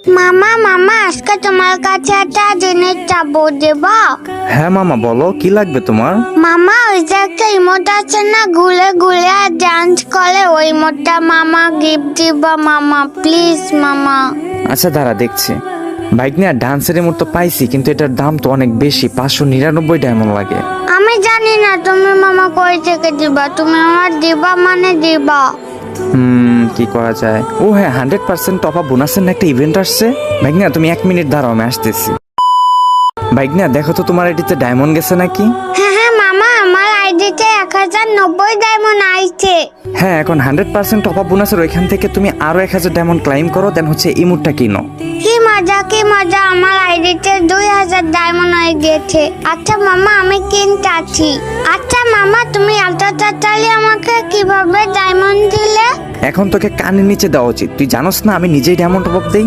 মামা মামা আজকে তোমার কাছে একটা জিনিস চাবো, দেবা? হ্যাঁ মামা বলো, কি লাগবে তোমার? মামা ওই যে একটা ইমোট আছে না, ঘুরে ঘুরে আর ডান্স করে, ওই ইমোটটা মামা গিফট দিবা মামা, প্লিজ মামা। আচ্ছা দাঁড়া দেখছি। বাইক নিয়ে ডান্সের মতো পাইছি, কিন্তু এটার দাম তো অনেক বেশি, 599 ডায়মন্ড লাগে। আমি জানি না তুমি মামা কই থেকে দিবা, তুমি আমার দিবা মানে দিবা। কি করা যায়? ও হ্যাঁ, 100% টপ আপ বোনাসের না একটা ইভেন্ট আসছে। বাইক নিয়ে তুমি 1 মিনিট দাঁড়াও, আমি আসতেছি। বাইক নিয়ে দেখো তো তোমার এটিতে ডায়মন্ড গেছে নাকি? হ্যাঁ হ্যাঁ মামা, আমার আইডিতে 1090 ডায়মন্ড আইছে। হ্যাঁ, এখন 100% টপ আপ বোনাসের ওইখান থেকে তুমি আরো 1000 ডায়মন্ড ক্লাইম করো, দেন হচ্ছে ইমোটটা কিনো। কি মজা, আমার আইডিতে 2000 ডায়মন্ড হয়ে গেছে। আচ্ছা মামা আমি কিনতাছি। আচ্ছা মামা তুমি এত তাড়াতাড়ি আমাকে কিভাবে ডায়মন্ড দিলে? এখন তোকে কানের নিচে দেওয়া উচিত, তুই জানোস না আমি নিজেই ডায়মন্ড টপ আপ দেই।